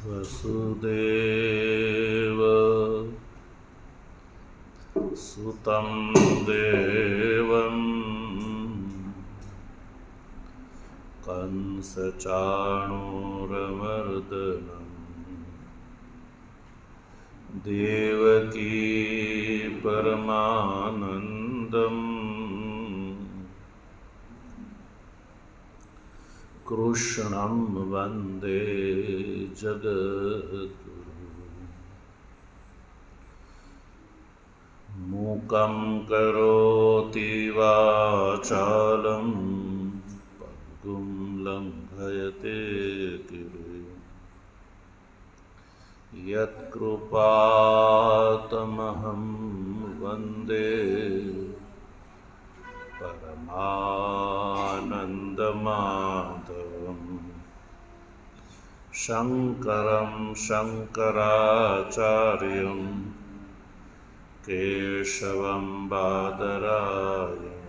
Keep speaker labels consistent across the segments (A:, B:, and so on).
A: वसुदेव सुतं देवं कंसचाणूरमर्दनं देवकी परमानन्दम् कृष्णं वन्दे जगद्गुरुं मूकं करोति वाचालं पङ्गुं लङ्घयते गिरिं यत्कृपातमहं वन्दे परमानन्दमाधवम् शङ्करं शङ्कराचार्यं केशवं बादरायणं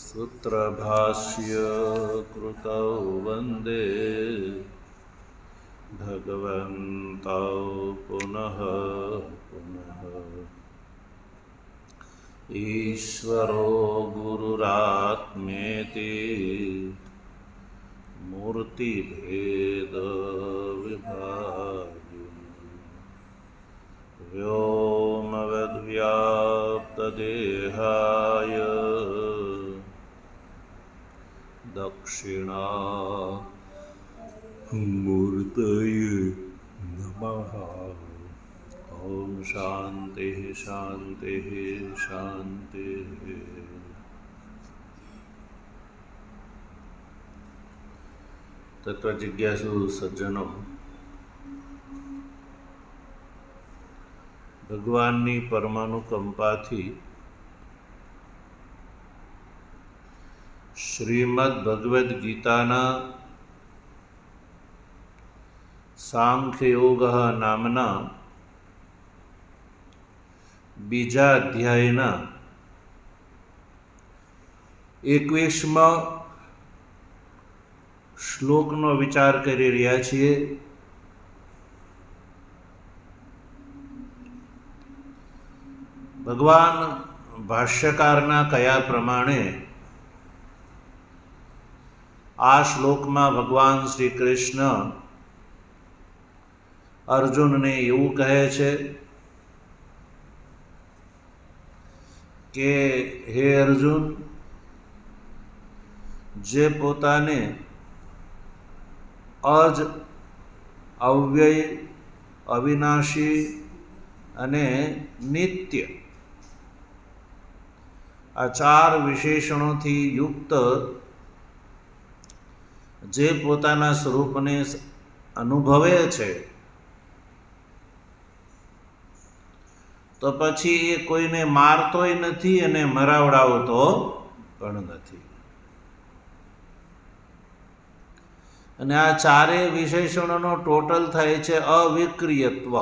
A: सूत्रभाष्य कृतौ वन्दे भगवन्तौ पुनः पुनः। ईश्वरो गुरुरात्मेति मूर्तिभेदविभागिनी व्योमवद्व्याप्तदेहाय दक्षिणामूर्तये नमः। ओम शांति शांति शांति। तत्व जिज्ञासु सज्जनों, ભગવાનની પરમાનુકંપાથી શ્રીમદ ભગવદ્ ગીતાના સાંખ્યયોગ નામના બીજા અધ્યાયના 21મા શ્લોકનો વિચાર કરી રહ્યા છીએ. ભગવાન ભાષ્યકારના કયા પ્રમાણે આ શ્લોકમાં ભગવાન શ્રી કૃષ્ણ અર્જુનને એવું કહે છે કે હે અર્જુન, જે પોતાને અજ, અવ્યય, અવિનાશી અને નિત્ય આ ચાર વિશેષણોથી યુક્ત જે પોતાના સ્વરૂપને અનુભવે છે, તો પછી એ કોઈને મારતોય નથી અને મરાવડાવતો પણ નથી. અને આ ચારેય વિશેષણોનો ટોટલ થાય છે અવિક્રિયત્વ.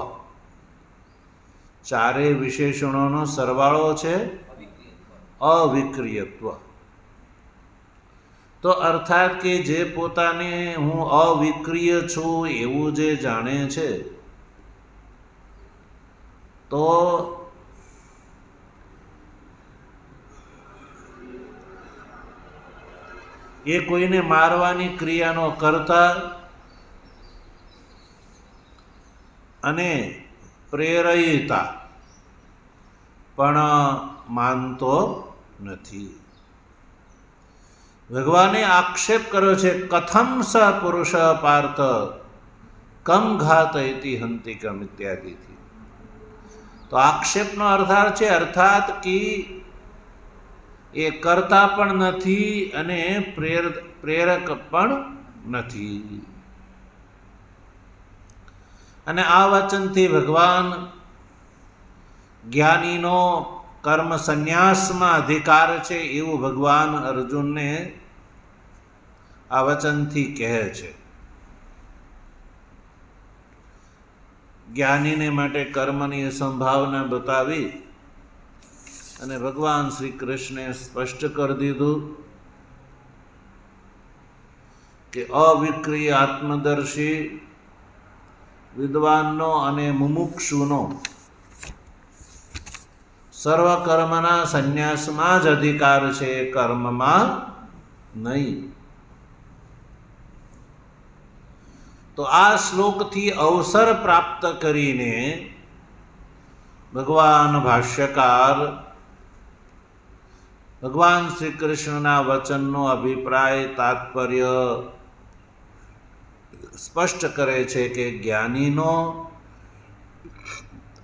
A: ચારેય વિશેષણોનો સરવાળો છે અવિક્રિયત્વ. તો અર્થાત કે જે પોતાને હું અવિક્રિય છું એવું જે જાણે છે, તો એ કોઈને મારવાની ક્રિયાનો કરતા અને પ્રેરયિતા પણ માનતો નથી. ભગવાને આક્ષેપ કર્યો છે, કથમ સ પુરુષ પાર્થ કમ ઘાતયતિ હંતિકમ ઇત્યાદિથી. તો આક્ષેપનો અર્થ છે અર્થાત કે એ કરતા પણ નથી અને પ્રેરક પણ નથી. અને આ વચનથી ભગવાન જ્ઞાનીનો કર્મ સંન્યાસમાં અધિકાર છે એવું ભગવાન અર્જુનને આ વચનથી કહે છે. જ્ઞાનીને માટે કર્મની સંભાવના બતાવી અને ભગવાન શ્રી કૃષ્ણે સ્પષ્ટ કરી દીધું કે અવિક્રિય આત્મદર્શી વિદ્વાનનો અને મુમુક્ષુનો સર્વ કર્મના સંન્યાસમાં જ અધિકાર છે, કર્મમાં નહીં. તો આ શ્લોકથી અવસર પ્રાપ્ત કરીને ભગવાન ભાષ્યકાર ભગવાન શ્રી કૃષ્ણના વચનનો અભિપ્રાય તાત્પર્ય સ્પષ્ટ કરે છે કે જ્ઞાનીનો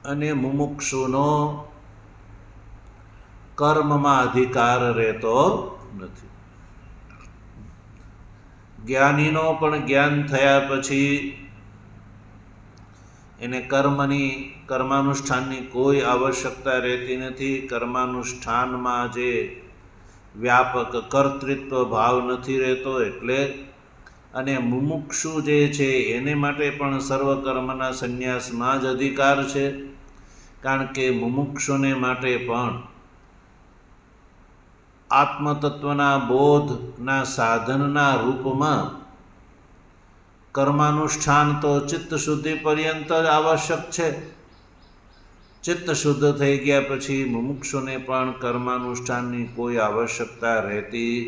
A: અને મુમુક્ષુનો કર્મમાં અધિકાર રહેતો નથી. જ્ઞાનીનો પણ જ્ઞાન થયા પછી એને કર્માનુષ્ઠાનની કોઈ આવશ્યકતા રહેતી નથી. કર્માનુષ્ઠાનમાં જે વ્યાપક કર્તૃત્વ ભાવ નથી રહેતો એટલે. અને મુમુક્ષુ જે છે એને માટે પણ સર્વ કર્મના સંન્યાસમાં જ અધિકાર છે, કારણ કે મુમુક્ષુને માટે પણ આત્મતત્વના બોધના સાધનના રૂપમાં કર્માનુષ્ઠાન તો ચિત્ત શુદ્ધિ પર્યંત જ આવશ્યક છે. ચિત્ત શુદ્ધ થઈ ગયા પછી મુમુક્ષુને પણ કર્માનુષ્ઠાનની કોઈ આવશ્યકતા રહેતી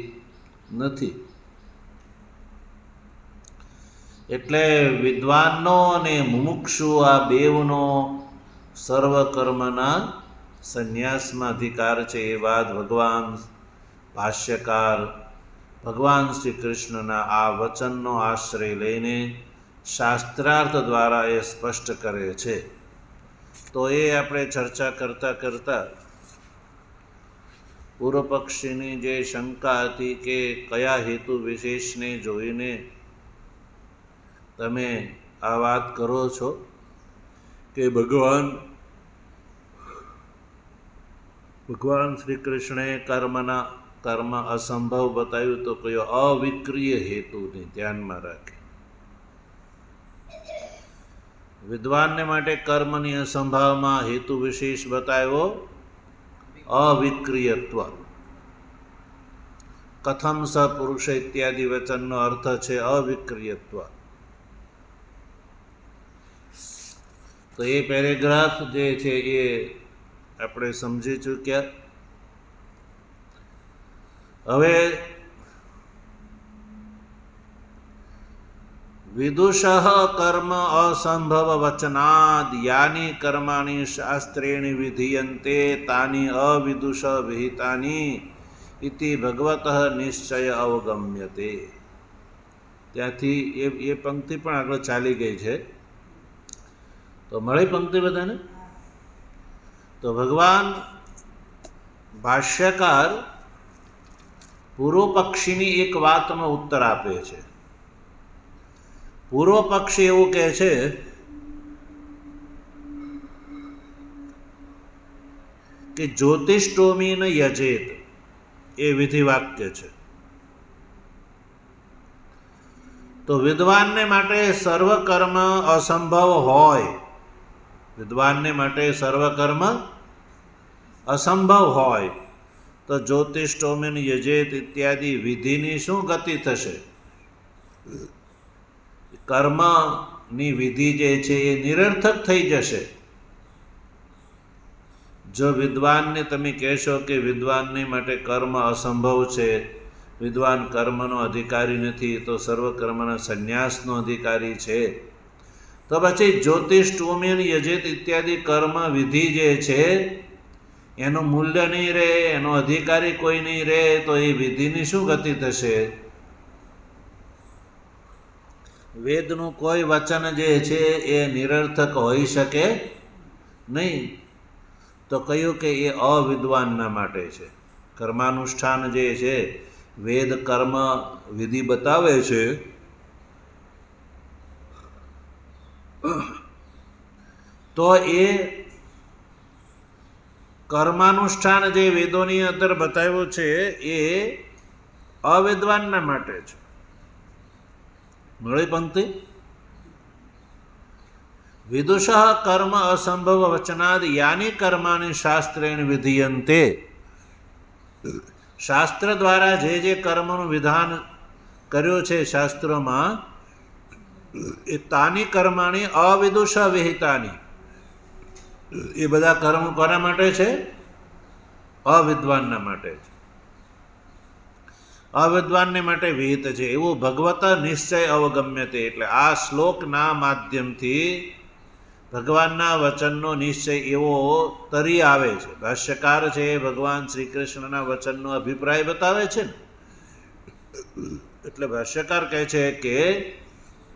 A: નથી. એટલે વિદ્વાનનો અને મુમુક્ષુ આ બેવનો સર્વ કર્મના સંન્યાસમાં અધિકાર છે. એ વાત ભગવાન ભાષ્યકાર ભગવાન શ્રી કૃષ્ણના આ વચનનો આશ્રય લઈને શાસ્ત્રાર્થ દ્વારા એ સ્પષ્ટ કરે છે. તો એ આપણે ચર્ચા કરતા કરતા પૂર્વ પક્ષીની જે શંકા હતી કે કયા હેતુ વિશેષને જોઈને તમે આ વાત કરો છો કે ભગવાન શ્રી કૃષ્ણે કર્મ અસંભવ બતાવ્યું, તો કયો અવિક્રિય હેતુને ધ્યાનમાં રાખે. વિદ્વાનને માટે કર્મની અસંભાવમાં હેતુ વિશેષ બતાવ્યો અવિક્રિયત્વ. કથમ સ પુરુષ ઇત્યાદિ વચનનો અર્થ છે અવિક્રિયત્વ. તો એ પેરેગ્રાફ જે છે એ આપણે સમજી ચૂક્યા. હવે વિદુષઃ કર્મ અસંભવ વચનાદ યાની કર્માણી શાસ્ત્રેણ વિધીયન્તે તાની અવિદુષ વિહિતાની ઇતિ ભગવતઃ નિશ્ચય અવગમ્યતે. ત્યાંથી એ પંક્તિ પણ આગળ ચાલી ગઈ છે. તો મળી પંક્તિ બધાને? તો ભગવાન ભાષ્યકાર પૂર્વ પક્ષીની એક વાતનો ઉત્તર આપે છે. પૂર્વ પક્ષી એવું કહે છે કે જ્યોતિષ્ટોમીન યજેત, એ વિધિ વાક્ય છે. તો વિદ્વાનને માટે સર્વ કર્મ અસંભવ હોય, વિદ્વાનને માટે સર્વ કર્મ અસંભવ હોય તો જ્યોતિષ્ટોમીન યજેત ઇત્યાદિ વિધિની શું ગતિ થશે? કર્મની વિધિ જે છે એ નિરર્થક થઈ જશે. જો વિદ્વાનને તમે કહેશો કે વિદ્વાનને માટે કર્મ અસંભવ છે, વિદ્વાન કર્મનો અધિકારી નથી, તો સર્વ કર્મના સંન્યાસનો અધિકારી છે, તો પછી જ્યોતિષ્ટોમીન યજેત ઇત્યાદિ કર્મ વિધિ જે છે એનું મૂલ્ય નહીં રહે, એનો અધિકારી કોઈ નહીં રહે, તો એ વિધિની શું ગતિ થશે? વેદનું કોઈ વચન જે છે એ નિરર્થક હોઈ શકે નહીં. તો કહ્યું કે એ અવિદ્વાનના માટે છે. કર્માનુષ્ઠાન જે છે, વેદ કર્મ વિધિ બતાવે છે, તો એ કર્માનુષ્ઠાન જે વેદોની અંદર બતાવ્યું છે એ અવિદ્વાનના માટે છે. મળી પંક્તિ? વિદુષઃ કર્મ અસંભવ વચનાદ યાની કર્માની શાસ્ત્રેણ વિધીયન્તે. શાસ્ત્ર દ્વારા જે કર્મનું વિધાન કર્યું છે શાસ્ત્રોમાં, એ તાની કર્માણી અવિદુષ વિહિતાની, એ બધા કર્મ કોના માટે છે? અવિદ્વાનના માટે છે, અવિદ્વાનને માટે વિહિત છે. એવું ભગવત નિશ્ચય અવગમ્યતે. એટલે આ શ્લોકના માધ્યમથી ભગવાનના વચનનો નિશ્ચય એવો તરી આવે છે. ભાષ્યકાર છે ભગવાન શ્રી કૃષ્ણના વચનનો અભિપ્રાય બતાવે છે ને, એટલે ભાષ્યકાર કહે છે કે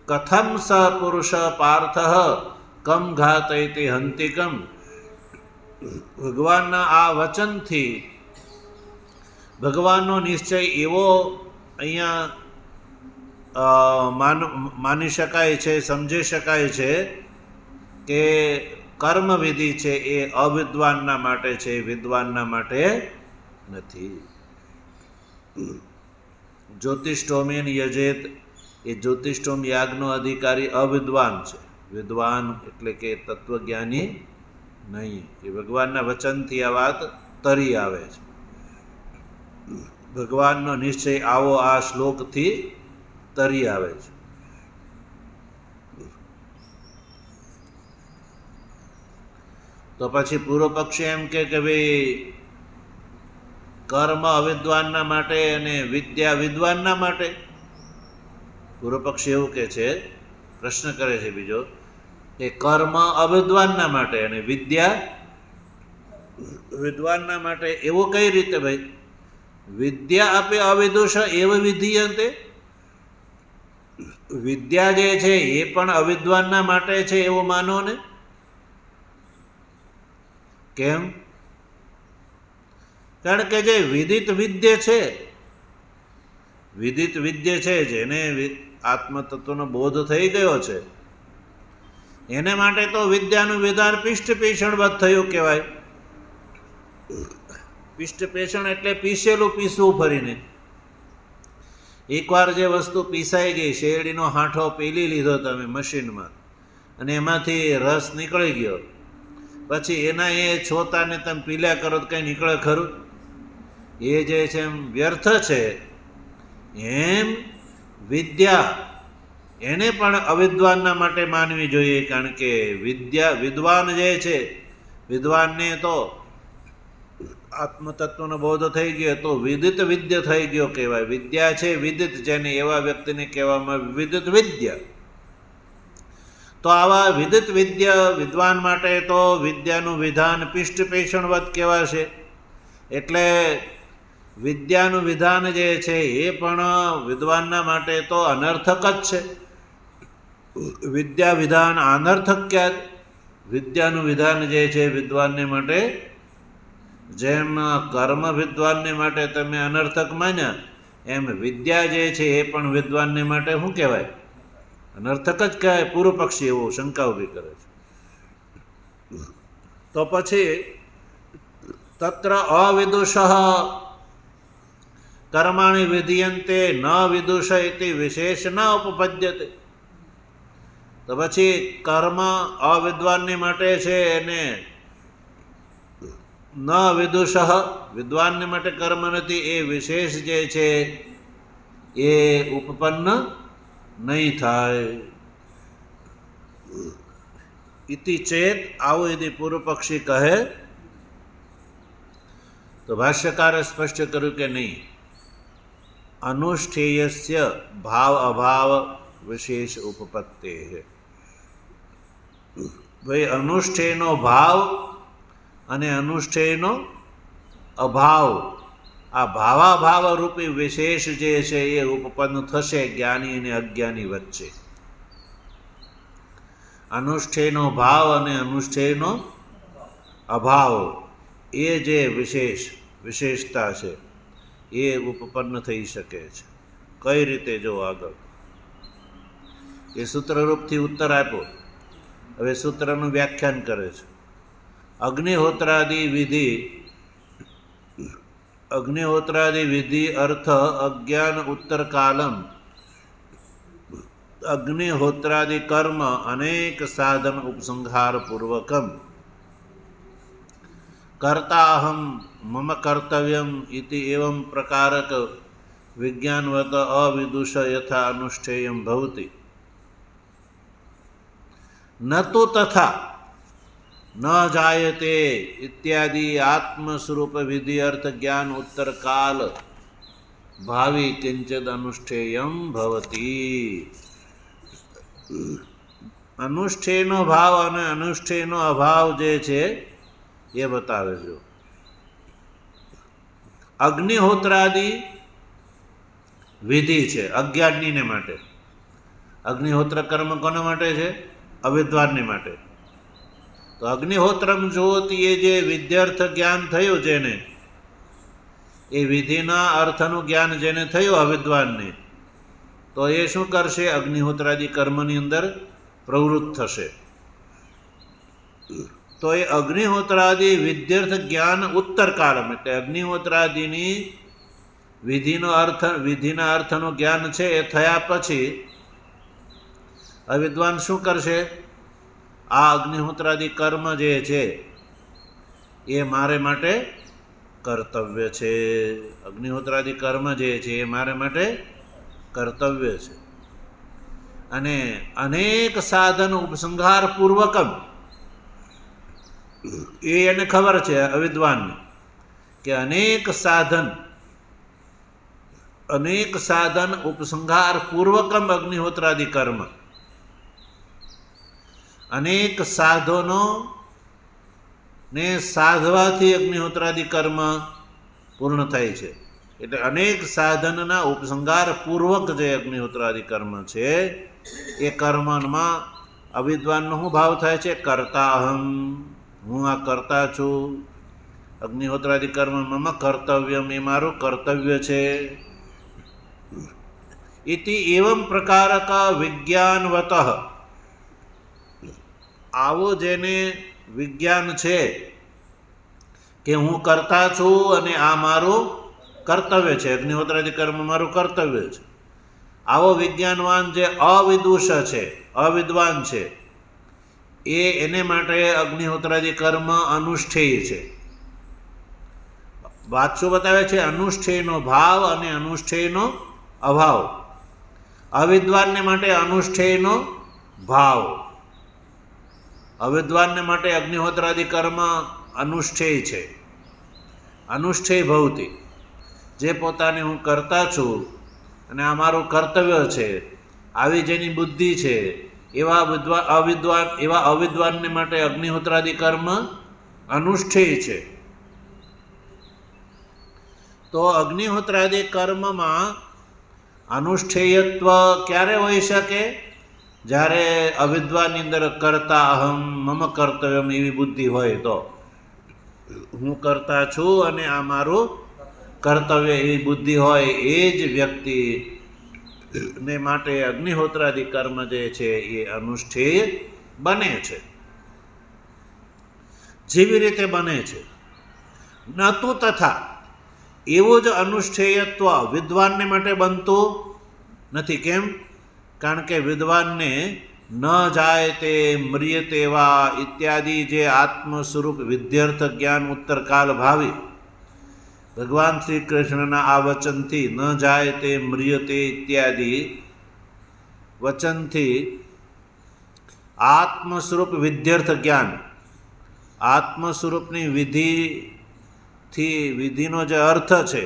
A: કથમ સ પુરુષ પાર્થ કમ ઘાતયતિ હંતિકમ. ભગવાનના આ વચનથી ભગવાનનો નિશ્ચય એવો અહીંયા માની શકાય છે, સમજી શકાય છે કે કર્મ વિધિ છે એ અવિદ્વાનના માટે છે, વિદ્વાનના માટે નથી. જ્યોતિષ્ઠોમેન યજેત, એ જ્યોતિષ્ઠોમ યાગનો અધિકારી અવિદ્વાન છે. વિદ્વાન એટલે કે તત્વજ્ઞાની નહીં. એ ભગવાનના વચનથી આ વાત તરી આવે છે. ભગવાનનો નિશ્ચય આવો આ શ્લોકથી તરી આવે છે. તો પછી પૂર્વ પક્ષી એમ કે ભાઈ કર્મ અવિદ્વાનના માટે અને વિદ્યા વિદ્વાનના માટે. પૂર્વ પક્ષી એવું કે છે, પ્રશ્ન કરે છે બીજો, કે કર્મ અવિદ્વાનના માટે અને વિદ્યા વિદ્વાનના માટે. એવું કઈ રીતે ભાઈ? વિદ્યા આપે અવિદુષ એવ વિધિયંતે. વિદ્યા જે છે એ પણ અવિદ્વાનના માટે છે એવું માનો ને. કેમ? કારણ કે જે વિદિત વિદ્ય છે, વિદિત વિદ્ય છે, જેને આત્મતત્વનો બોધ થઈ ગયો છે, એને માટે તો વિદ્યાનું વિધાન પિષ્ટ પેષણવત થયું કહેવાય. પિષ્ટ પેષણ એટલે પીસેલું પીસવું ફરીને. એકવાર જે વસ્તુ પીસાઈ ગઈ, શેરડીનો હાંઠો પીલી લીધો તમે મશીનમાં અને એમાંથી રસ નીકળી ગયો, પછી એના એ છોતાને તમે પીલ્યા કરો તો કંઈ નીકળે ખરું? એ જે છે એમ વ્યર્થ છે. એમ વિદ્યા એને પણ અવિદ્વાનના માટે માનવી જોઈએ. કારણ કે વિદ્યા વિદ્વાન જે છે, વિદ્વાનને તો આત્મતત્વનો બોધ થઈ ગયો તો વિદિત વિદ્ય થઈ ગયો કહેવાય. વિદ્યા છે વિદિત, જેને એવા વ્યક્તિને કહેવામાં વિદિત વિદ્યા. તો આવા વિદિત વિદ્યા વિદ્વાન માટે તો વિદ્યાનું વિધાન પિષ્ટ પેષણવત કહેવાશે. એટલે વિદ્યાનું વિધાન જે છે એ પણ વિદ્વાનના માટે તો અનર્થક જ છે. વિદ્યા વિધાન અનર્થક ક્યાં? વિદ્યાનું વિધાન જે છે વિદ્વાનને માટે, જેમ કર્મ વિદ્વાનને માટે તમે અનર્થક માન્યા, એમ વિદ્યા જે છે એ પણ વિદ્વાનને માટે શું કહેવાય? અનર્થક જ કહેવાય. પૂર્વ પક્ષી એવું શંકા ઊભી કરે છે. તો પછી તત્ર અવિદુષ કર્માણિ વિધિયંતે ન વિદુષ ઇતિ વિશેષ ન ઉપપદ્યતે. તો પછી કર્મ અવિદ્વાનની માટે છે એને ન વિદુષ, વિદ્વાનને માટે કર્મ નથી, એ વિશેષ જે છે એ ઉપપન્ન નહીં થાય. ઇતિ ચેત, આવું यदि પૂર્વ પક્ષી કહે તો ભાષ્યકારે સ્પષ્ટ કર્યું કે નહીં. અનુષ્ઠેયસ્ય ભાવ અભાવ વિશેષ ઉપપત્તે. ભાઈ અનુષ્ઠેયનો ભાવ અને અનુષ્ઠેયનો અભાવ, આ ભાવાભાવ રૂપી વિશેષ જે છે એ ઉપપન્ન થશે જ્ઞાની અને અજ્ઞાની વચ્ચે. અનુષ્ઠેયનો ભાવ અને અનુષ્ઠેયનો અભાવ, એ જે વિશેષતા છે એ ઉપપન્ન થઈ શકે છે. કઈ રીતે? જો આગળ એ સૂત્રરૂપથી ઉત્તર આપ્યો. હવે સૂત્રનું વ્યાખ્યાન કરે છે. અગ્નિહોત્રાદિ વિધિ અર્થ અજ્ઞાન ઉત્તરકાલમ. અગ્નિહોત્રાદિ કર્મ અનેક સાધન ઉપસંહાર પૂર્વકમ કર્તાહમ મમ કર્તવ્યમ ઇતિ એવં પ્રકારક વિજ્ઞાનવત અવિદુષ યથા અનુષ્ઠેયમ ભવતિ. ન તો તથા ન જાયતે ઇત્યાદિ આત્મ સ્વરૂપ વિધિ અર્થ જ્ઞાન ઉત્તર કાલ ભાવિ કિંચિદ અનુષ્ઠેયમ ભવતી. અનુષ્ઠેયનો ભાવ અને અનુષ્ઠેયનો અભાવ જે છે એ બતાવે છે. અગ્નિહોત્રાદિ વિધિ છે અજ્ઞાનીને માટે. અગ્નિહોત્ર કર્મ કોના માટે છે? અવિદ્વાનને માટે. તો અગ્નિહોત્રમ જોતી એ જે વિદ્યાર્થ જ્ઞાન થયું જેને, એ વિધિના અર્થનું જ્ઞાન જેને થયું અવિદ્વાનને, તો એ શું કરશે? અગ્નિહોત્રાદિ કર્મની અંદર પ્રવૃત્ત થશે. તો એ અગ્નિહોત્રાદિ વિદ્યાર્થ જ્ઞાન ઉત્તર કાળમ, એટલે અગ્નિહોત્રાદિની વિધિના અર્થનું જ્ઞાન છે એ થયા પછી અવિદ્વાન શું કરશે? આ અગ્નિહોત્રાદિ કર્મ જે છે એ મારે માટે કર્તવ્ય છે. અગ્નિહોત્રાદિ કર્મ જે છે એ મારે માટે કર્તવ્ય છે. અને અનેક સાધન ઉપસંહાર પૂર્વકમ, એ એને ખબર છે અવિદ્વાનને કે અનેક સાધન ઉપસંહાર પૂર્વકમ અગ્નિહોત્રાદિ કર્મ, અનેક સાધનો ને સાધવાથી અગ્નિહોત્રાદિ કર્મ પૂર્ણ થાય છે. એટલે અનેક સાધનના ઉપસંહાર પૂર્વક જે અગ્નિહોત્રાદિ કર્મ છે એ કર્મમાં અવિદ્વાનનો શું ભાવ થાય છે? કર્તા અહમ, હું આ કરતા છું. અગ્નિહોત્રાદિ કર્મ મમ કર્તવ્યમ, એ મારું કર્તવ્ય છે. ઇતિ એવમ પ્રકારક વિજ્ઞાનવત, આવો જેને વિજ્ઞાન છે કે હું કરતા છું અને આ મારું કર્તવ્ય છે, અગ્નિહોત્રાદિ કર્મ મારું કર્તવ્ય છે, આવો વિજ્ઞાનવાન જે અવિદુષ છે, અવિદ્વાન છે, એને માટે અગ્નિહોત્રાદિ કર્મ અનુષ્ઠેય છે. વાત શું બતાવે છે? અનુષ્ઠેયનો ભાવ અને અનુષ્ઠેયનો અભાવ. અવિદ્વાનને માટે અનુષ્ઠેયનો ભાવ, અવિદ્વાનને માટે અગ્નિહોત્રાદિ કર્મ અનુષ્ઠેય છે, અનુષ્ઠેય ભવતી. જે પોતાને હું કરતા છું અને આ મારું કર્તવ્ય છે, આવી જેની બુદ્ધિ છે, એવા અવિદ્વાનને માટે અગ્નિહોત્રાદિ કર્મ અનુષ્ઠેય છે. તો અગ્નિહોત્રાદિ કર્મમાં અનુષ્ઠેયત્વ ક્યારે હોઈ શકે? જ્યારે અવિદ્વાનની અંદર કરતા અહમ મમ કર્તવ્યમ એવી બુદ્ધિ હોય તો, હું કરતા છું અને આ મારું કર્તવ્ય એવી બુદ્ધિ હોય, એ જ વ્યક્તિને માટે અગ્નિહોત્રાદિ કર્મ જે છે એ અનુષ્ઠેય બને છે. જેવી રીતે બને છે. ન તો તથા એવું જ અનુષ્ઠેયત્વ વિદ્વાનને માટે બનતું નથી. કેમ? કારણ કે વિદ્વાનને ન જાય તે મ્રિયતે વા ઇત્યાદિ જે આત્મ સ્વરૂપ વિદ્યાર્થ જ્ઞાન ઉત્તર કાલ ભાવિ, ભગવાન શ્રી કૃષ્ણના આ વચનથી ન જાય તે મ્રિયતે ઇત્યાદિ વચનથી આત્મ સ્વરૂપ વિદ્યાર્થ જ્ઞાન, આત્મ સ્વરૂપની વિધિનો જે અર્થ છે,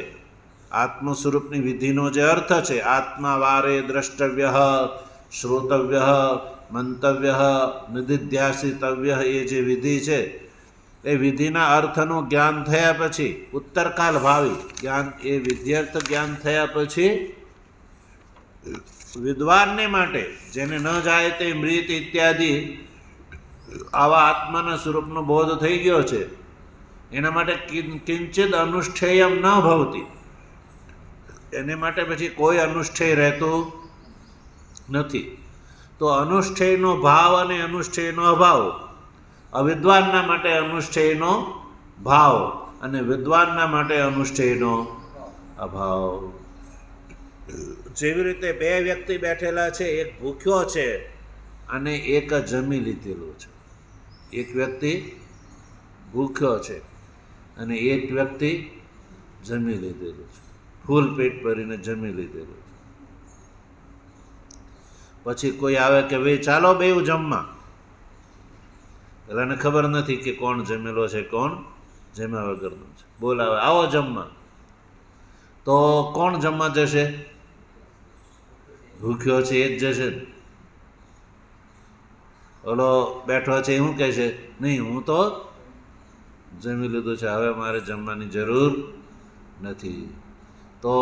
A: આત્મ સ્વરૂપની વિધિનો જે અર્થ છે, આત્મા વારે દ્રષ્ટવ્ય, શ્રોતવ્ય, મંતવ્ય, નિધિધ્યાસિતવ્ય, એ જે વિધિ છે એ વિધિના અર્થનું જ્ઞાન થયા પછી ઉત્તરકાલ ભાવિ જ્ઞાન, એ વિદ્યાર્થ જ્ઞાન થયા પછી વિદ્વાનને માટે જેને ન જાય તે મૃત ઇત્યાદિ આવા આત્માના સ્વરૂપનો બોધ થઈ ગયો છે, એના માટે કિંચિત અનુષ્ઠેયમ ન ભવતી, એને માટે પછી કોઈ અનુષ્ઠેય રહેતું નથી. તો અનુષ્ઠેયનો ભાવ અને અનુષ્ઠેયનો અભાવ, અવિદ્વાનના માટે અનુષ્ઠેયનો ભાવ અને વિદ્વાનના માટે અનુષ્ઠેયનો અભાવ. જેવી રીતે બે વ્યક્તિ બેઠેલા છે, એક ભૂખ્યો છે અને એક જમી લીધેલો છે. એક વ્યક્તિ ભૂખ્યો છે અને એક વ્યક્તિ જમી લીધેલું છે, ફૂલ પેટ ભરીને જમી લીધેલું છે. પછી કોઈ આવે કે ભાઈ ચાલો બેઉ જમવા, પેલાને ખબર નથી કે કોણ જમેલો છે, કોણ જમ્યા વગરનો છે. બોલાવે, આવો જમવા, તો કોણ જમવા જશે? ભૂખ્યો છે એ જ જશે ને. ઓલો બેઠો છે એ શું કહેશે? નહીં, હું તો જમી લીધું છે, હવે મારે જમવાની જરૂર નથી. તો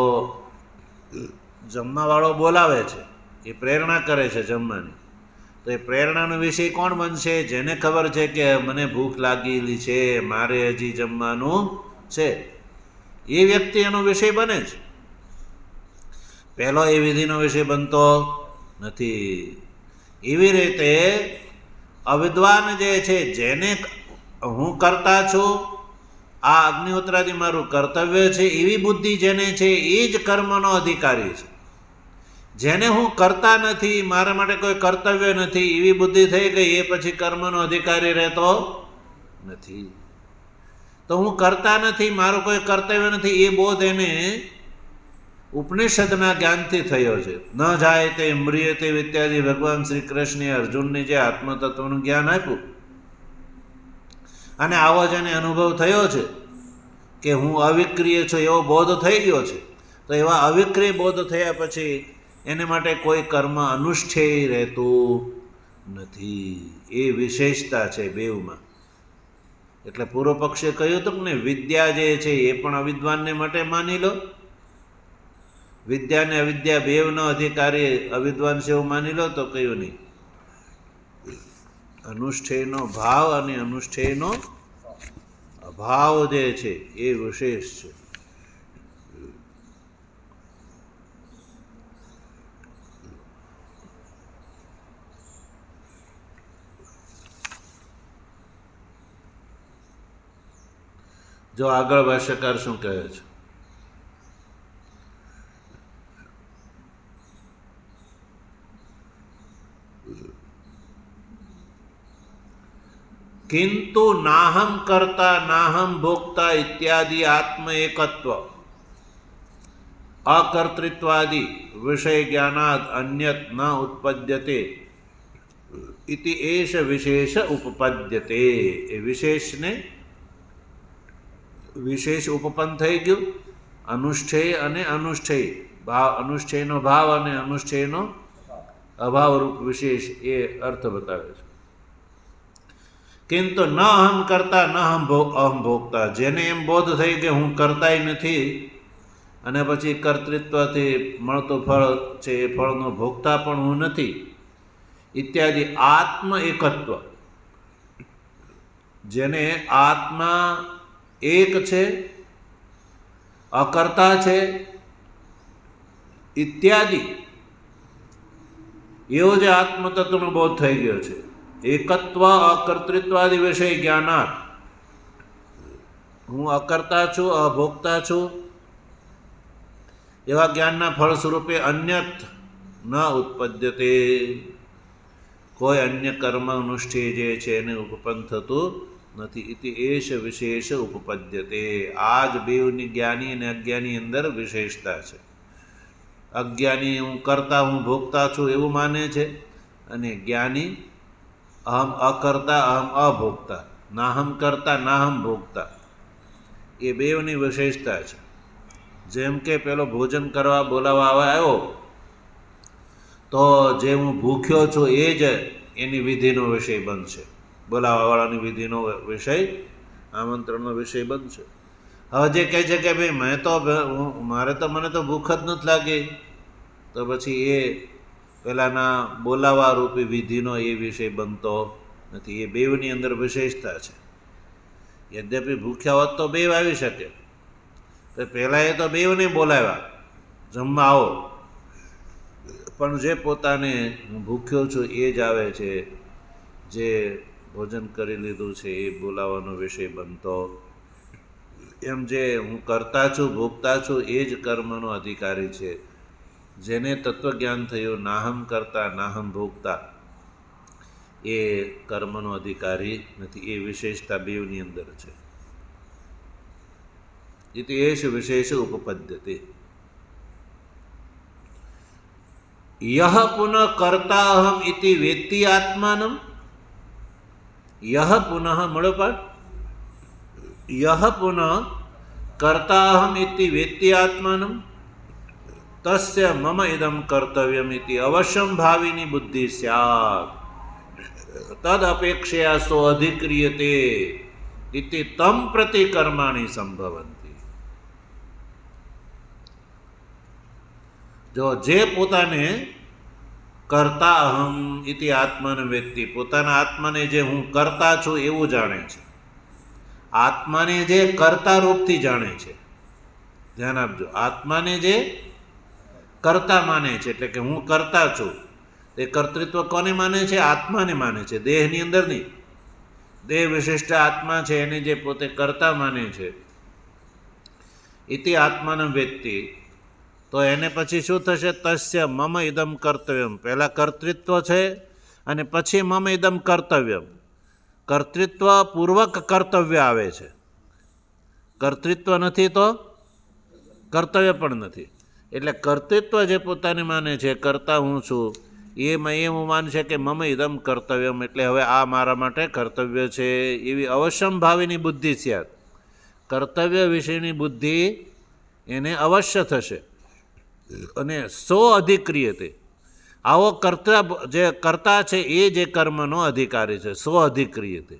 A: જમવાવાળો બોલાવે છે, એ પ્રેરણા કરે છે જમવાની, તો એ પ્રેરણાનો વિષય કોણ બનશે? જેને ખબર છે કે મને ભૂખ લાગેલી છે, મારે હજી જમવાનું છે, એ વ્યક્તિ એનો વિષય બને છે. પહેલો એ વિધિનો વિષય બનતો નથી. એવી રીતે અવિદ્વાન જે છે, જેને હું કરતા છું, આ અગ્નિહોત્રાદી મારું કર્તવ્ય છે, એવી બુદ્ધિ જેને છે એ જ કર્મનો અધિકારી છે. જેને હું કરતા નથી, મારા માટે કોઈ કર્તવ્ય નથી, એવી બુદ્ધિ થઈ ગઈ, એ પછી કર્મનો અધિકારી રહેતો નથી. તો હું કરતા નથી, મારું કોઈ કર્તવ્ય નથી, એ બોધ એને ઉપનિષદના જ્ઞાનથી થયો છે. ન જાય તે મ્રિયતે ઇત્યાદિ ભગવાન શ્રી કૃષ્ણે અર્જુનને જે આત્મતત્વનું જ્ઞાન આપ્યું, અને આવો જેને અનુભવ થયો છે કે હું અવિક્રિય છું, એવો બોધ થઈ ગયો છે, તો એવા અવિક્રિય બોધ થયા પછી એને માટે કોઈ કર્મ અનુષ્ઠેય રહેતું નથી. એ વિશેષતા છે બેઉમાં. એટલે પૂર્વ પક્ષે કહ્યું હતું ને, વિદ્યા જે છે એ પણ અવિદ્વાનને માટે માની લો, વિદ્યા ને અવિદ્યા બેવનો અધિકારી અવિદ્વાન છે એવું માની લો, તો કહ્યું નહીં. અનુષ્ઠેયનો ભાવ અને અનુષ્ઠેયનો અભાવ જે છે એ વિશેષ છે. જો આગળ ભાષ્યકાર શું કહે છે? किंतु नाहम कर्ता नाहम भोक्ता इत्यादि आत्म एकत्व अकर्तृत्वादि विषय ज्ञानाद अन्यत न उत्पद्यते इति एष विशेष उपपद्यते. એ વિશેષને વિશેષ ઉપપન્ન થઈ ગયું. અનુષ્ઠેય અને અનુષ્ઠેય ભાવ, અનુષ્ઠેયનો ભાવ અને અનુષ્ઠેયનો અભાવરૂપ વિશેષ, એ અર્થ બતાવે છે. કિંતુ ન અહમ કરતા ન અહમ ભોગતા, જેને એમ બોધ થઈ કે હું કરતાય નથી, અને પછી કર્તૃત્વથી મળતું ફળ છે એ ફળનો ભોગતા પણ હું નથી, ઇત્યાદિ આત્મ એકત્વ, જેને આત્મા એક છે, અકર્તા છે, ઇત્યાદિ એવો જે આત્મતત્વનો બોધ થઈ ગયો છે. એકત્વ અકર્તૃત્વાદિ વિષય જ્ઞાનાત, હું અકર્તા છું, અભોગતા છું, એવા જ્ઞાનના ફળ સ્વરૂપે અન્યત ન ઉત્પદ્યતે, કોઈ અન્ય કર્મ અનુષ્ઠેય જે છે એને ઉપપન્ન થતું નથી. ઇતિ એષ વિશેષ ઉપપદ્યતે. આ જ બેવની જ્ઞાની અને અજ્ઞાની અંદર વિશેષતા છે. અજ્ઞાની હું કરતા, હું ભોગતા છું એવું માને છે, અને જ્ઞાની અહમ અકર્તા અહમ અભોગતા, નાહમ કરતા નાહમ ભોગતા, એ બેવની વિશેષતા છે. જેમ કે પેલો ભોજન કરવા બોલાવવા આવ્યો, તો જે હું ભૂખ્યો છું એ જ એની વિધિનો વિષય બનશે, બોલાવવાવાળાની વિધિનો વિષય, આમંત્રણનો વિષય બનશે. હવે જે કહે છે કે ભાઈ મને તો ભૂખ જ નથી લાગી, તો પછી એ પેલાના બોલાવા રૂપી વિધિનો એ વિષય બનતો નથી. એ બેવની અંદર વિશેષતા છે. યદ્યપિ ભૂખ્યા હોત તો બેવ આવી શકે, તો પહેલાં એ તો બેવને બોલાવ્યા જમવા આવો, પણ જે પોતાને હું ભૂખ્યો છું એ જ આવે છે, જે ભોજન કરી લીધું છે એ બોલાવાનો વિષય બનતો. એમ જે હું કરતા છું, ભોગતા છું, એ જ કર્મનો અધિકારી છે. જેને તત્વજ્ઞાન થયું નાહમ કરતા નાહમ ભોગતા, એ કર્મનો અધિકારી નથી. એ વિશેષતા બેવની અંદર છે. ઇતિ એષ વિશેષ ઉપપદ્યતે. યહ પુનઃ કર્તા અહમ ઇતિ વેત્તિ આત્માનમ યહ પુનઃ મળો પાઠ, યહ પુનઃ કર્તાહમ ઇતિ વેત્તિ આત્માનમ તસ્ય મમ ઇદમ કર્તવ્યમ ઇતિ અવશ્યમ ભાવિની બુદ્ધિ સ્યાત તદ અપેક્ષયા સો અધિક્રિયતે ઇતિ તમ પ્રતિ કર્માણી સંભવંતી. જો જે પોતાને કર્તા અહમ ઇતિ આત્માને વ્યક્તિ, પોતાના આત્માને જે હું કરતા છું એવું જાણે છે, આત્માને જે કર્તા રૂપથી જાણે છે, ધ્યાન આપજો, આત્માને જે કર્તા માને છે, એટલે કે હું કરતા છું, એ કર્તૃત્વ કોને માને છે? આત્માને માને છે, દેહની અંદર નહીં. દેહ વિશિષ્ટ આત્મા છે એને જે પોતે કર્તા માને છે, ઇતિ આત્માનમ વ્યક્તિ, તો એને પછી શું થશે? તસ્ય મમ ઇદમ કર્તવ્યમ, પહેલાં કર્તૃત્વ છે અને પછી મમ ઇદમ કર્તવ્યમ, કર્તૃત્વ પૂર્વક કર્તવ્ય આવે છે. કર્તૃત્વ નથી તો કર્તવ્ય પણ નથી. એટલે કર્તૃત્વ જે પોતાને માને છે, કરતા હું છું, એમ હું માન છે કે મમ ઇદમ કર્તવ્યમ, એટલે હવે આ મારા માટે કર્તવ્ય છે, એવી અવશ્યમ ભાવીની બુદ્ધિ છે. કર્તવ્ય વિશેની બુદ્ધિ એને અવશ્ય થશે. અને સો અધિક્રિયતે, આવો કર્તા જે કરતા છે એ જે કર્મનો અધિકારી છે, સો અધિક્રિયતે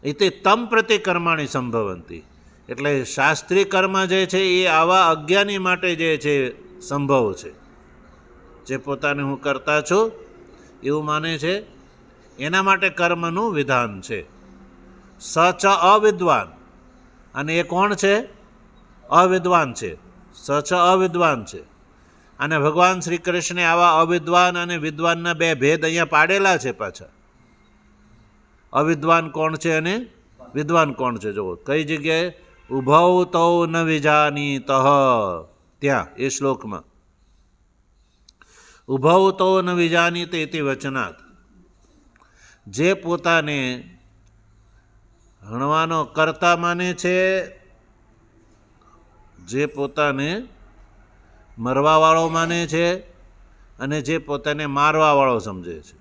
A: ઇતિ તમ પ્રતિ કર્માણી સંભવંતી, એટલે શાસ્ત્રીય કર્મ જે છે એ આવા અજ્ઞાની માટે જે છે સંભવ છે. જે પોતાને હું કરતા છું એવું માને છે એના માટે કર્મનું વિધાન છે. સ ચ અવિદ્વાન, અને એ કોણ છે? અવિદ્વાન છે. સ ચ અવિદ્વાન છે. અને ભગવાન શ્રી કૃષ્ણે આવા અવિદ્વાન અને વિદ્વાનના બે ભેદ અહીંયા પાડેલા છે પાછા. અવિદ્વાન કોણ છે અને વિદ્વાન કોણ છે? જુઓ કઈ જગ્યાએ, ઉભૌ તૌ ન વિજાનીતઃ, ત્યાં એ શ્લોકમાં ઉભૌ તૌ ન વિજાનીત ઇતિ વચનાત, જે પોતાને હણવાનો કર્તા માને છે, જે પોતાને મરવાવાળો માને છે અને જે પોતાને મારવાવાળો સમજે છે,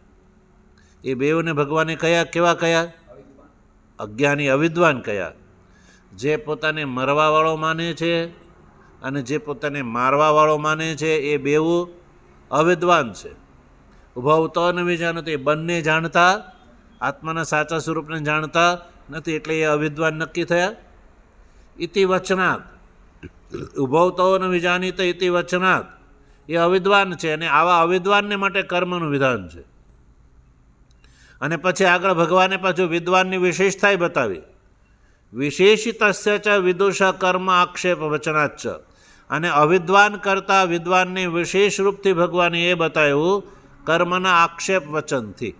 A: એ બેઉને ભગવાને કયા કેવા કયા? અજ્ઞાની અવિદ્વાન કયા. જે પોતાને મરવાવાળો માને છે અને જે પોતાને મારવાવાળો માને છે એ બેઉ અવિદ્વાન છે. ઉભવ તો ન વિજાનતી, બંને જાણતા, આત્માના સાચા સ્વરૂપને જાણતા નથી, એટલે એ અવિદ્વાન નક્કી થયા. ઇતિ વચનાત, ઉભવ તો ન વિજાનીત ઇતિ વચનાત, એ અવિદ્વાન છે અને આવા અવિદ્વાનને માટે કર્મનું વિધાન છે. અને પછી આગળ ભગવાને પાછું વિદ્વાનની વિશેષતાય બતાવી. વિશેષિતસ્ય ચ વિદુષ કર્મ આક્ષેપ વચનાચ, અને અવિદ્વાન કરતાં વિદ્વાનને વિશેષ રૂપથી ભગવાને એ બતાવ્યું કર્મના આક્ષેપ વચનથી.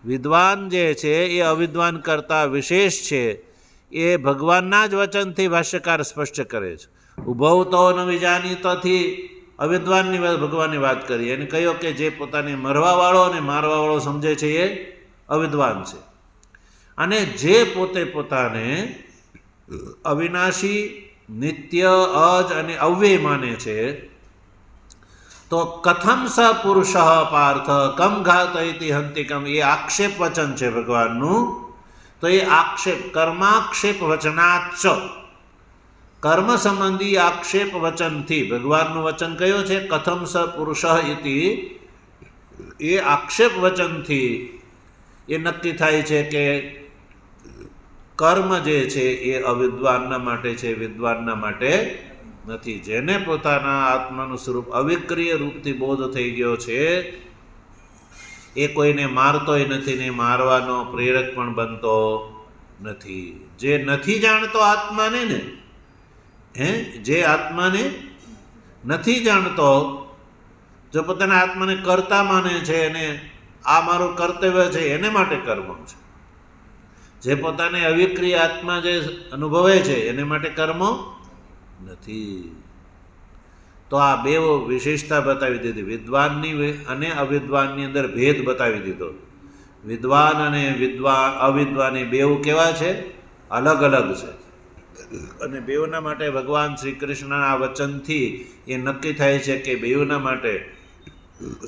A: વિદ્વાન જે છે એ અવિદ્વાન કરતાં વિશેષ છે, એ ભગવાનના જ વચનથી ભાષ્યકાર સ્પષ્ટ કરે છે. ઉભવ તો ન વિજાનીતથી અવિદ્વાનની ભગવાનની વાત કરી અને કહ્યું કે જે પોતાને મરવાવાળો અને મારવાવાળો સમજે છે એ અવિદ્વાન છે. અને જે પોતે પોતાને અવિનાશી, નિત્ય, અજ અને અવ્યય માને છે, તો કથમ સ પુરુષ પાર્થ કમ ઘાતયતિ હંતિકમ, એ આક્ષેપ વચન છે ભગવાનનું. તો એ આક્ષેપ કર્માક્ષેપ વચનાચ, કર્મ સંબંધી આક્ષેપ વચનથી, ભગવાનનું વચન કયું છે? કથમ સ પુરુષ ઇતિ, એ આક્ષેપ વચનથી એ નક્કી થાય છે કે કર્મ જે છે એ અવિદ્વાનના માટે છે, વિદ્વાનના માટે નથી. જેને પોતાના આત્માનું સ્વરૂપ અવિક્રિય રૂપથી બોધ થઈ ગયો છે, એ કોઈને મારતોય નથી ને મારવાનો પ્રેરક પણ બનતો નથી. જે નથી જાણતો આત્માને ને, જે આત્માને નથી જાણતો, જો પોતાના આત્માને કરતા માને છે અને આ મારું કર્તવ્ય છે એને માટે કર્મ છે, જે પોતાને અવિક્રિય આત્મા જે અનુભવે છે એને માટે કર્મો નથી. તો આ બે વિશેષતા બતાવી દીધી, વિદ્વાનની અને અવિદ્વાનની અંદર ભેદ બતાવી દીધો. વિદ્વાન અને અવિદ્વાન એ બેઉ કેવા છે? અલગ અલગ છે. અને બેઉના માટે ભગવાન શ્રી કૃષ્ણના આ વચનથી એ નક્કી થાય છે કે બેઉના માટે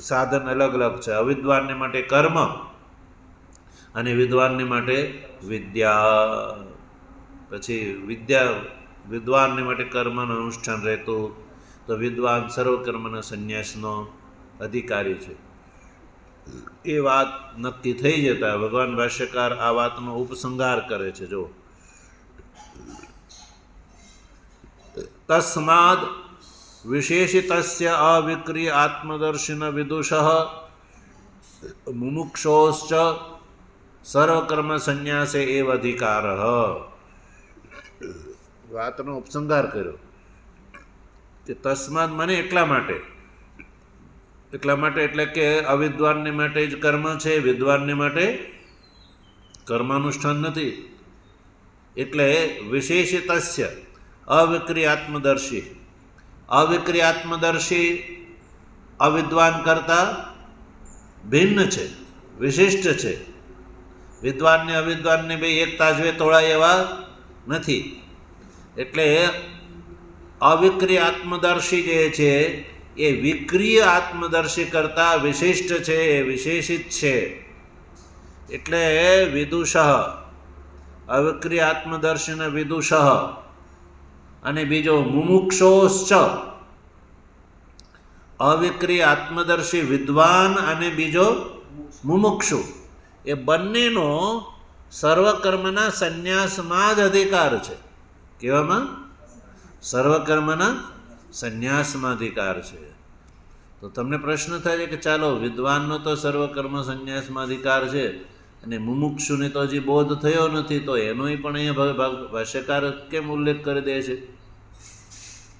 A: સાધન અલગ અલગ છે. અવિદ્વાનને માટે કર્મ અને વિદ્વાનને માટે વિદ્યા. પછી વિદ્વાનને માટે કર્મનું અનુષ્ઠાન રહેતું, તો વિદ્વાન સર્વકર્મના સંન્યાસનો અધિકારી છે. એ વાત નક્કી થઈ જતા ભગવાન ભાષ્યકાર આ વાતનો ઉપસંહાર કરે છે. જો તસ્માદ વિશેષિતસ્ય અવિક્રિય આત્મદર્શિન વિદુષઃ મુમુક્ષોશ્ચ સર્વકર્મ સંન્યાસે એવ અધિકારઃ. વાતનો ઉપસંહાર કર્યો કે તસ્માદ મને એટલા માટે એટલે કે અવિદ્વાનને માટે જ કર્મ છે, વિદ્વાનને માટે કર્માનુષ્ઠાન નથી. એટલે વિશેષિતસ્ય અવિક્રિય આત્મદર્શી. અવિક્રિય આત્મદર્શી અવિદ્વાન કરતાં ભિન્ન છે, વિશિષ્ટ છે. વિદ્વાનને અવિદ્વાનને બે એક તાજવે તોળાય એવા નથી. એટલે અવિક્રિય આત્મદર્શી જે છે એ વિક્રિય આત્મદર્શી કરતાં વિશિષ્ટ છે, વિશેષિત છે. એટલે વિદુષઃ, અવિક્રિય આત્મદર્શિન વિદુષઃ, અને બીજો મુમુક્ષોશ્ચ, અવિક્રિય આત્મદર્શી વિદ્વાન અને બીજો મુમુક્ષુ, એ બંનેનો સર્વકર્મના સંન્યાસમાં જ અધિકાર છે. કેવામાં? સર્વકર્મના સંન્યાસમાં અધિકાર છે. તો તમને પ્રશ્ન થાય છે કે ચાલો વિદ્વાનનો તો સર્વકર્મ સંન્યાસમાં અધિકાર છે અને મુમુક્ષુને તો હજી બોધ થયો નથી, તો એનોય પણ અહીંયા ભાષ્યકાર કેમ ઉલ્લેખ કરી દે છે?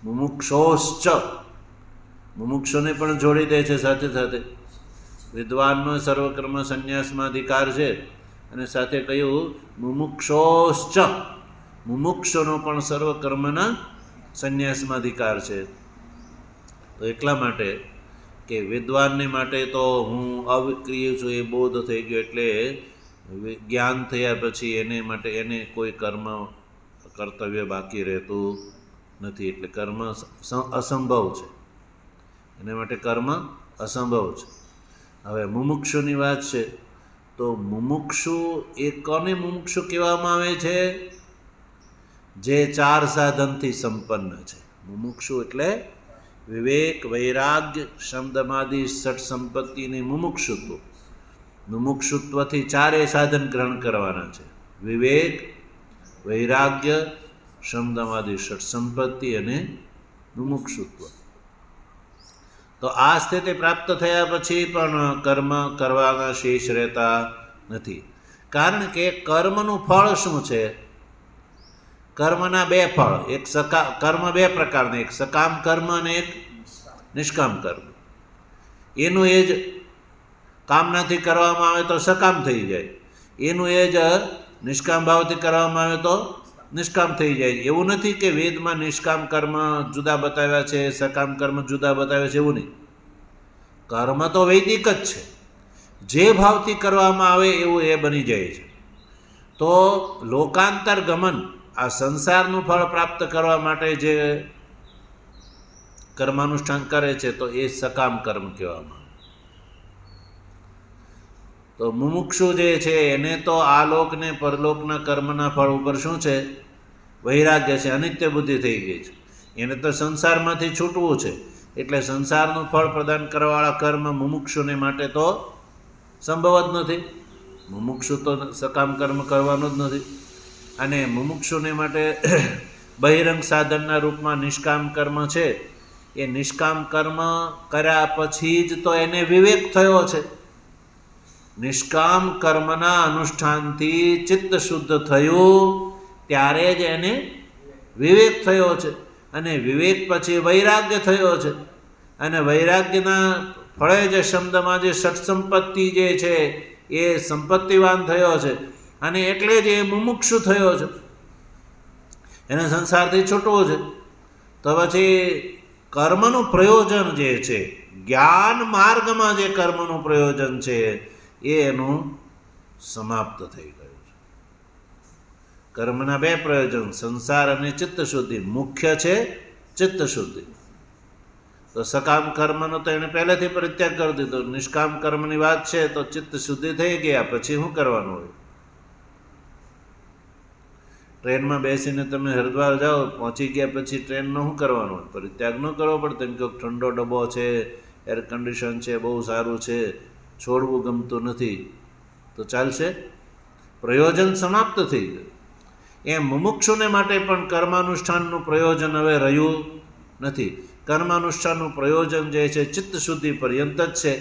A: મુમુક્ષોશ્ચ, મુમુક્ષુને પણ જોડી દે છે સાથે સાથે. વિદ્વાનનો સર્વકર્મ સંન્યાસમાં અધિકાર છે અને સાથે કહ્યું મુમુક્ષોશ્ચ, મુમુક્ષુનો પણ સર્વકર્મના સંન્યાસમાં અધિકાર છે. તો એટલા માટે કે વિદ્વાનને માટે તો હું અવિક્રિય છું એ બોધ થઈ ગયો, એટલે જ્ઞાન થયા પછી એને માટે એને કોઈ કર્મ કર્તવ્ય બાકી રહેતું નથી. એટલે કર્મ અસંભવ છે, એના માટે કર્મ અસંભવ છે. હવે મુમુક્ષુની વાત છે, તો મુમુક્ષુ એ કોને મુમુક્ષુ કહેવામાં આવે છે? જે 4 સાધનથી સંપન્ન છે. મુમુક્ષુ એટલે વિવેક, વૈરાગ્ય, શમદમાદિ ષટ સંપત્તિને મુમુક્ષુત્વ. મુમુક્ષુત્વથી 4 સાધન ગ્રહણ કરવાના છે: વિવેક, વૈરાગ્ય, શમદમાદિ ષટ સંપત્તિ અને મુમુક્ષુત્વ. તો આ સ્થિતિ પ્રાપ્ત થયા પછી પણ કર્મ કરવાના શેષ રહેતા નથી. કારણ કે કર્મનું ફળ શું છે? કર્મના 2 ફળ, એક કર્મ 2 પ્રકારના, એક સકામ કર્મ અને એક નિષ્કામ કર્મ. એનું એ જ કામનાથી કરવામાં આવે તો સકામ થઈ જાય, એનું એ જ નિષ્કામ ભાવથી કરવામાં આવે તો નિષ્કામ થઈ જાય. એવું નથી કે વેદમાં નિષ્કામ કર્મ જુદા બતાવ્યા છે, સકામ કર્મ જુદા બતાવ્યા છે, એવું નહીં. કર્મ તો વૈદિક જ છે, જે ભાવથી કરવામાં આવે એવું એ બની જાય છે. તો લોકાંતર ગમન, આ સંસારનું ફળ પ્રાપ્ત કરવા માટે જે કર્માનુષ્ઠાન કરે છે તો એ સકામ કર્મ કહેવામાં આવે. તો મુમુક્ષુ જે છે એને તો આ લોકને પરલોકના કર્મના ફળ ઉપર શું છે? વૈરાગ્ય છે, અનિત્ય બુદ્ધિ થઈ ગઈ છે. એને તો સંસારમાંથી છૂટવું છે, એટલે સંસારનું ફળ પ્રદાન કરવાવાળા કર્મ મુમુક્ષુને માટે તો સંભવ જ નથી. મુમુક્ષુ તો સકામ કર્મ કરવાનું જ નથી. અને મુમુક્ષુને માટે બહિરંગ સાધનના રૂપમાં નિષ્કામ કર્મ છે. એ નિષ્કામ કર્મ કર્યા પછી જ તો એને વિવેક થયો છે. નિષ્કામ કર્મના અનુષ્ઠાનથી ચિત્ત શુદ્ધ થયું ત્યારે જ એને વિવેક થયો છે, અને વિવેક પછી વૈરાગ્ય થયો છે, અને વૈરાગ્યના ફળે જે શબ્દમાં જે ષટસંપત્તિ જે છે એ સંપત્તિવાન થયો છે, અને એટલે જ એ મુમુક્ષુ થયો છે, એને સંસારથી છૂટવો છે. તો પછી કર્મનું પ્રયોજન જે છે, જ્ઞાન માર્ગમાં જે કર્મનું પ્રયોજન છે એ એનું સમાપ્ત થઈ ગયું છે. કર્મના 2 પ્રયોજન, સંસાર અને ચિત્તશુદ્ધિ. મુખ્ય છે ચિત્તશુદ્ધિ. તો તો સકામ કર્મનો તો એણે પહેલેથી પરિત્યાગ કરી દીધો. નિષ્કામ કર્મની વાત છે તો ચિત્ત શુદ્ધિ થઈ ગયા પછી શું કરવાનું હોય? ટ્રેનમાં બેસીને તમે હરિદ્વાર જાઓ, પહોંચી ગયા પછી ટ્રેનનો શું કરવાનું હોય? પરિત્યાગ ન કરવો પડે. તેમ કે ઠંડો ડબ્બો છે, એર કન્ડિશન છે, બહુ સારું છે, છોડવું ગમતું નથી તો ચાલશે? પ્રયોજન સમાપ્ત થઈ ગયું. એમ મુમુક્ષુને માટે પણ કર્માનુષ્ઠાનનું પ્રયોજન હવે રહ્યું નથી. કર્માનુષ્ઠાનનું પ્રયોજન જે છે ચિત્ત શુદ્ધિ પર્યંત જ છે.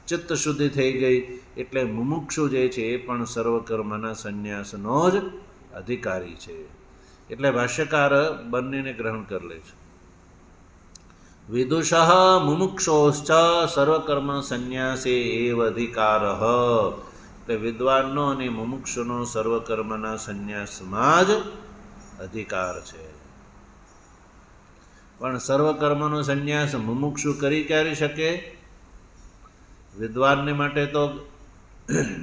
A: ચિત્ત શુદ્ધિ થઈ ગઈ એટલે મુમુક્ષુ જે છે એ પણ સર્વકર્મના સંન્યાસનો જ અધિકારી છે. એટલે ભાષ્યકાર બંનેને ગ્રહણ કરી લે છે. વિદુષઃ મુમુક્ષોશ્ચ સર્વકર્મ સંન્યાસે એવ અધિકાર. એટલે વિદ્વાનનો અને મુમુક્ષુનો સર્વકર્મના સંન્યાસમાં જ અધિકાર છે. પણ સર્વકર્મનો સંન્યાસ મુમુક્ષુ કરી ક્યારે શકે? વિદ્વાનને માટે તો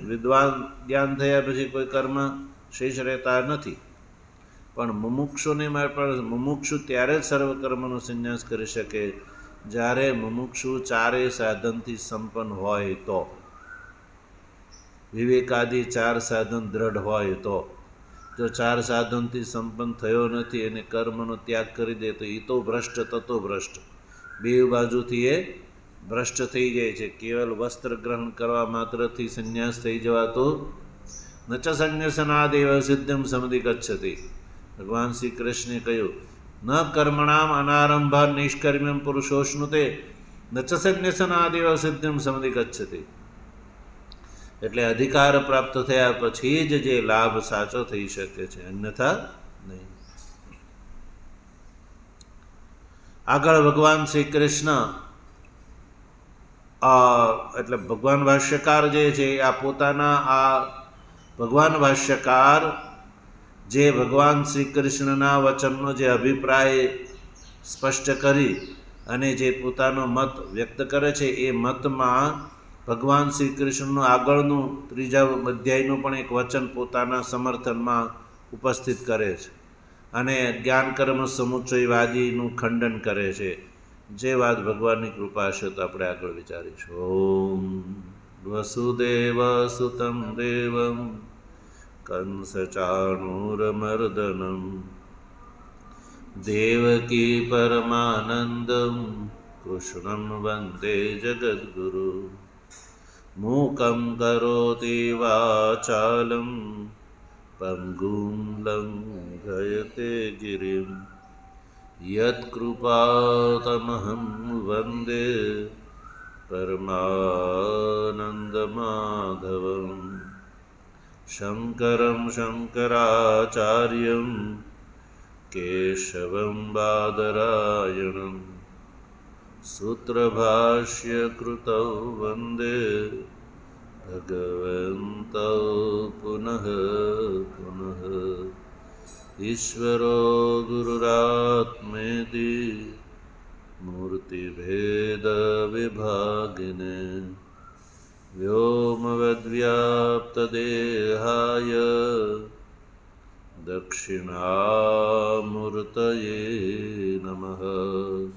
A: વિદ્વાન જ્ઞાન થયા પછી કોઈ કર્મ શેષ રહેતા નથી. પણ મુમુક્ષુને પણ મુમુક્ષુ ત્યારે જ સર્વકર્મનો સંન્યાસ કરી શકે જ્યારે મુમુક્ષુ ચારેય સાધનથી સંપન્ન હોય તો. વિવેકાદી 4 સાધન દ્રઢ હોય તો. જો 4 સાધનથી સંપન્ન થયો નથી અને કર્મનો ત્યાગ કરી દે તો એ તો ભ્રષ્ટ તતો ભ્રષ્ટ. બે બાજુથી એ ભ્રષ્ટ થઈ જાય છે. કેવલ વસ્ત્ર ગ્રહણ કરવા માત્રથી સંન્યાસ થઈ જવાતો ન. ચ સંન્યાસનાદેવ સિદ્ધમ સમધિગચ્છતિ. ભગવાન શ્રી કૃષ્ણે કહ્યું ન કર્મણામ અનારંભા નિષ્કર્મ્યમ પુરુષોશ્નુતે ન ચ સંન્યાસનાદેવ સિદ્ધમ સમધિગચ્છતિ. એટલે અધિકાર પ્રાપ્ત થયા પછી જ જે લાભ સાચો થઈ શકે છે, અન્યથા નહીં. આગળ ભગવાન શ્રી કૃષ્ણ એટલે ભગવાન ભાષ્યકાર જે છે આ પોતાના આ ભગવાન ભાષ્યકાર જે ભગવાન શ્રી કૃષ્ણના વચનનો જે અભિપ્રાય સ્પષ્ટ કરી અને જે પોતાનો મત વ્યક્ત કરે છે એ મતમાં ભગવાન શ્રી કૃષ્ણનું આગળનું 3જા અધ્યાયનું પણ એક વચન પોતાના સમર્થનમાં ઉપસ્થિત કરે છે અને જ્ઞાન કર્મ સમુચ્ચયવાદીનું ખંડન કરે છે. જે વાત ભગવાનની કૃપા છે તો આપણે આગળ વિચારીશું. ઓમ વસુદેવ સુતમ દેવમ કંસચાણૂરમર્દનમ દેવકી પરમાનંદમ કૃષ્ણં વંદે જગદ્ગુરુ. મૂકં કરોતિ વાચાલં પંગું લંઘયતે ગિરિં યત્કૃપાતમહં વંદે પરમાનંદમાધવં. શંકરં શંકરાચાર્યં કેશવં બાદરાયણં સૂત્રભાષ્યકૃતૌ વંદે ભગવन्तૌ પુનઃ પુનઃ. ઈશ્વરો ગુરુરાત્મેતિ મૂર્તિભેદવિભાગિને વ્યોમવદ્વ્યાપ્તદેહાય દક્ષિણામૂર્તયે નમઃ.